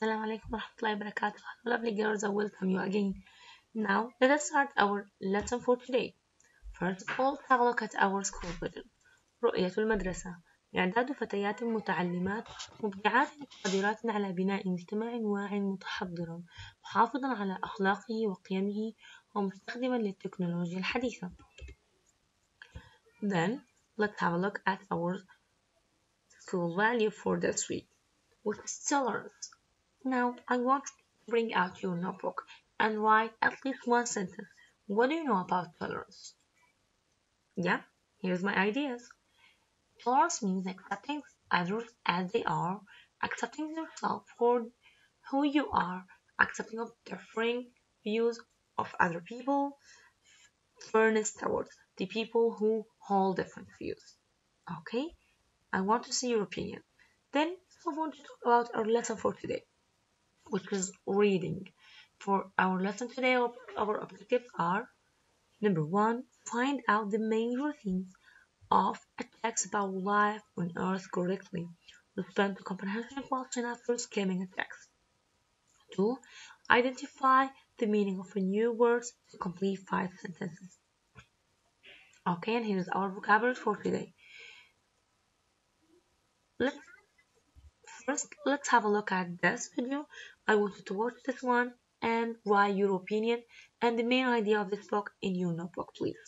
Assalamu alaikum warahmatullahi wabarakatuh. Hello, lovely girls, I welcome you again. Now, let us start our lesson for today. First of all, have a look at our school vision. رؤية المدرسة إعداد فتيات متعلمات مبدعات قادرات على بناء مجتمع واعٍ متحضرا محافظا على أخلاقه وقيمه ومستخدما للتكنولوجيا الحديثة. Then, let's have a look at our school value for this week, which is tolerance. Now, I want you to bring out your notebook and write at least one sentence. What do you know about tolerance? Yeah, here's my ideas. Tolerance means accepting others as they are, accepting yourself for who you are, accepting of differing views of other people, fairness towards the people who hold different views. Okay, I want to see your opinion. Then I want to talk about our lesson for today, which is reading. For our lesson today, our objectives are number one, find out the major themes of a text about life on Earth correctly. Respond to comprehension question after skimming a text. Two, identify the meaning of a new words to complete 5 sentences. Okay, and here's our vocabulary for today. Let's let's have a look at this video. I want you to watch this one and write your opinion and the main idea of this book in your notebook, please.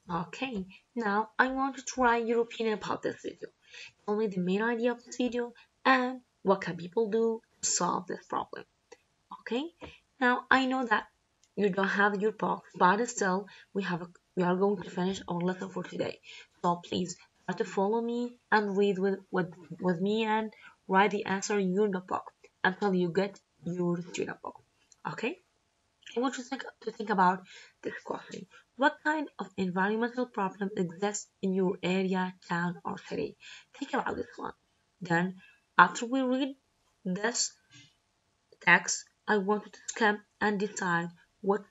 Okay, now I want to try your opinion about this video. Tell me the main idea of this video and what can people do to solve this problem. Okay, now I know that you don't have your box, but still we are going to finish our lesson for today. So please try to follow me and read with me and write the answer in your notebook until you get your notebook. Okay? I want you to think about this question. What kind of environmental problem exists in your area, town, or city? Think about this one. Then, after we read this text, I want you to scan and decide what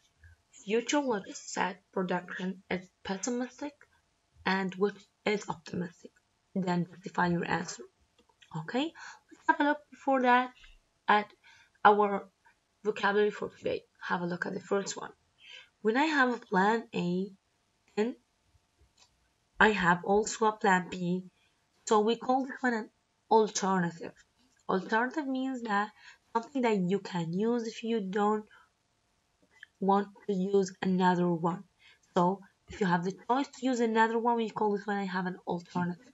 futurologist said production is pessimistic and which is optimistic. Then justify your answer. Okay? Let's have a look before that at our vocabulary for today. Have a look at the first one. When I have a plan A, then I have also a plan B. So we call this one an alternative. Alternative means that something that you can use if you don't want to use another one. So if you have the choice to use another one, we call this one I have an alternative.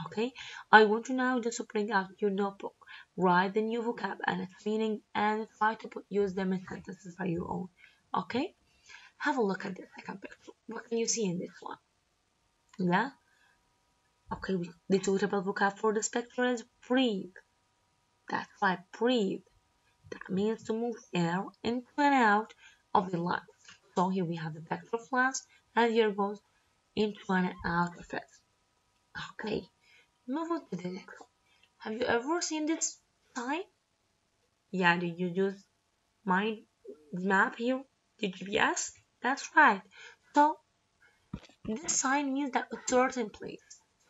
Okay, I want you now just to bring out your notebook, write the new vocab and its meaning, and try to use them in sentences by your own. Okay, have a look at this second picture. What can you see in this one? Yeah. Okay, the suitable vocab for this picture is breathe. That's right, breathe. That means to move air into and out of the lungs. So here we have the picture of lungs, and here goes into and out of it. Okay, move on to the next one. Have you ever seen this sign? Yeah, did you use mind map here? The GPS? That's right. So this sign means that a certain place.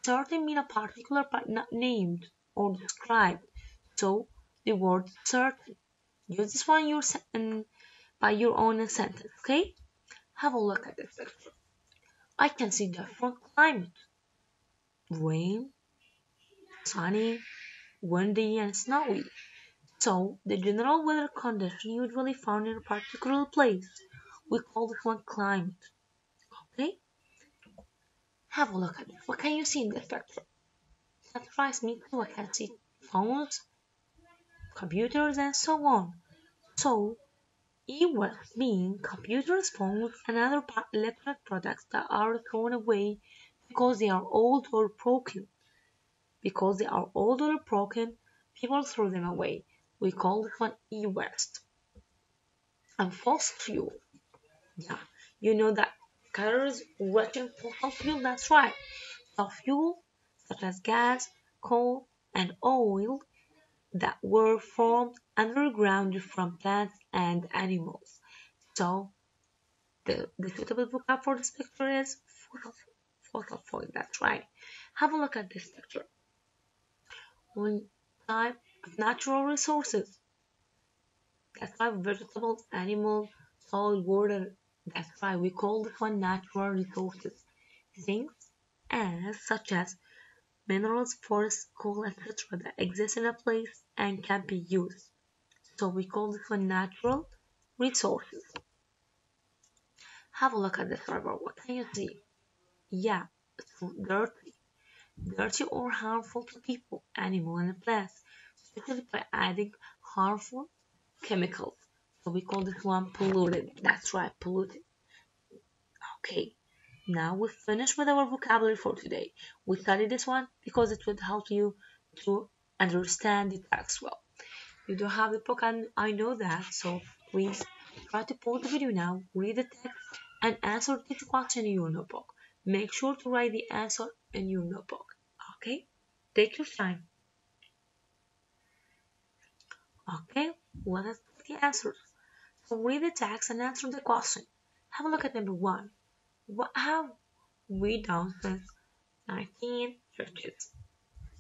Certain mean a particular but not named or described. So the word certain. Use this one by your own sentence, okay? Have a look at this picture. I can see different climate. Rain, sunny, windy, and snowy. So the general weather condition usually found in a particular place. We call this one climate. Okay? Have a look at it. What can you see in this picture? That surprised me too. I can see phones, computers, and so on. So e-waste means computers, phones, and other electronic products that are thrown away because they are old or broken. Because they are old or broken, people throw them away. We call this one e-waste. And fossil fuel. Yeah, you know that cars rich in fossil fuel, that's right. So fuel such as gas, coal, and oil that were formed underground from plants and animals. So the suitable vocab for this picture is fossil fuel, that's right. Have a look at this picture. One type of natural resources. That's right, vegetables, animals, soil, water. That's right, we call this one natural resources. Things such as minerals, forests, coal, etc. that exist in a place and can be used. So we call this one natural resources. Have a look at this river. What can you see? Yeah, it's dirty. Dirty or harmful to people, animals, and plants, especially by adding harmful chemicals. So we call this one polluted. That's right, polluted. Okay, now we've finished with our vocabulary for today. We studied this one because it would help you to understand the text well. You don't have the book, and I know that, so please try to pause the video now, read the text, and answer each question in your notebook. Make sure to write the answer in your notebook. Okay? Take your time. Okay? Let us get the answers. So read the text and answer the question. Have a look at number one. What have we done since 1950s?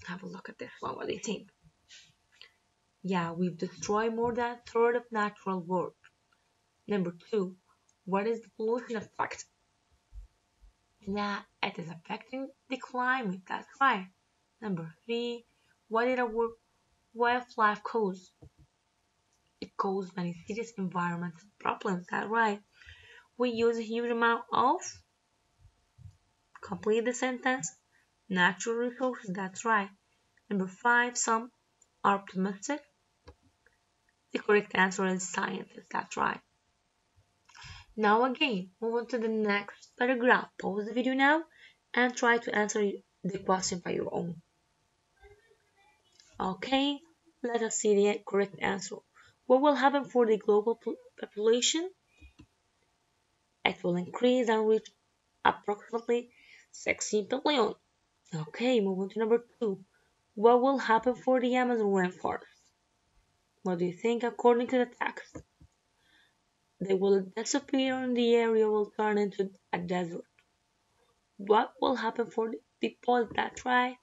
Have a look at this one. What do you think? Yeah, we've destroyed more than a third of natural world. Number two, what is the pollution effect? Yeah, it is affecting the climate. That's right. Number three, what did our wildlife cause? It caused many serious environmental problems. That's right. We use a huge amount of, complete the sentence, natural resources. That's right. Number five, some are optimistic. The correct answer is scientists. That's right. Now again, move on to the next paragraph. Pause the video now and try to answer the question by your own. Okay, let us see the correct answer. What will happen for the global population? it will increase and reach approximately 16 billion. Okay, moving to number 2. What will happen for the Amazon rainforest? What do you think according to the text? They will disappear and the area will turn into a desert. What will happen for the poles that dry?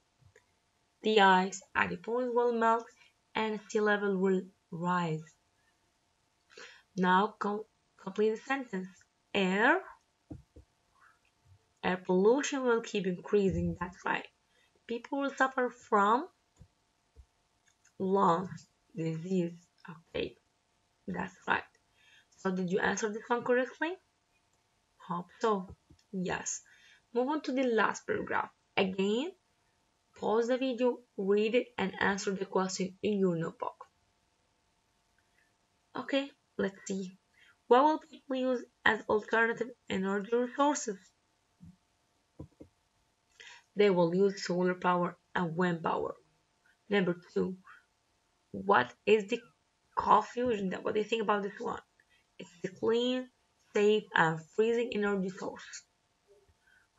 The ice at the poles will melt and sea level will rise. Now complete the sentence. Air Air pollution will keep increasing, that's right. People will suffer from lungs disease. Okay, that's right. So did you answer this one correctly? Hope so. Yes. Move on to the last paragraph. Again, pause the video, read it, and answer the question in your notebook. Okay, let's see. What will people use as alternative energy resources? They will use solar power and wind power. Number 2, what is the cold fusion? What do you think about this one? It's the clean, safe, and freezing energy source.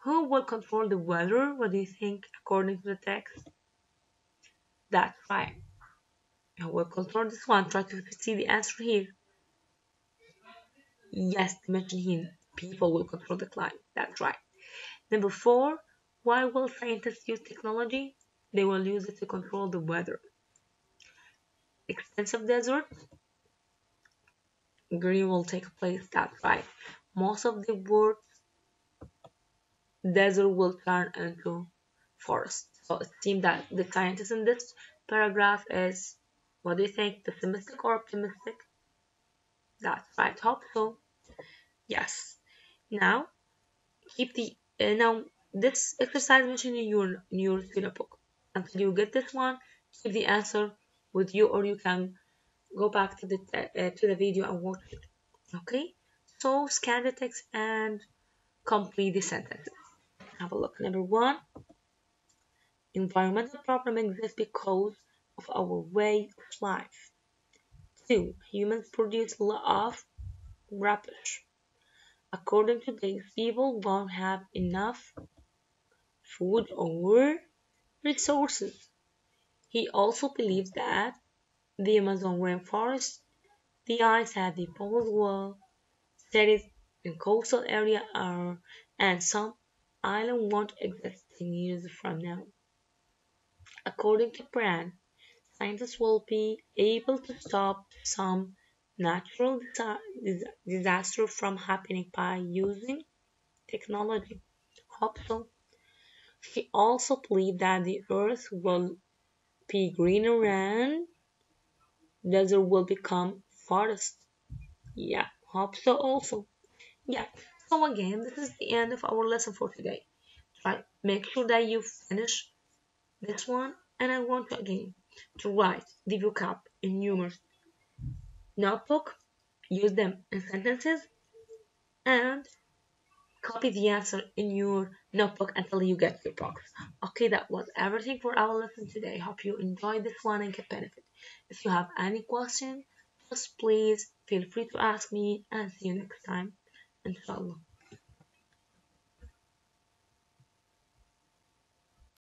Who will control the weather? What do you think according to the text? That's right. Who will control this one? Try to see the answer here. Yes, they mention here. People will control the climate. That's right. Number 4, why will scientists use technology? They will use it to control the weather. Extensive desert, green will take place. That's right. Most of the world's desert will turn into forest. So it seems that the scientist in this paragraph is, what do you think, pessimistic or optimistic? That's right. Hope so. Yes. Now keep the now this exercise mentioned in your notebook. Until you get this one, keep the answer with you, or you can go back to the video and watch it. Okay. So scan the text and complete the sentences. Have a look. Number 1, environmental problem exists because of our way of life. 2, humans produce a lot of rubbish. According to this, people won't have enough food or resources. He also believes that the Amazon rainforest, the ice at the poles will cities in coastal area are, and some island won't exist 10 years from now. According to Brand, scientists will be able to stop some natural disaster from happening by using technology. Hope so. She also believes that the earth will be greener and desert will become forest. Yeah, hope so also. Yeah. So again, this is the end of our lesson for today. Try make sure that you finish this one, and I want you again to write the vocab in numerous notebook, use them in sentences, and copy the answer in your notebook until you get your box. Okay, that was everything for our lesson today. Hope you enjoyed this one and get benefit. If you have any question, just please feel free to ask me, and see you next time. Inshallah.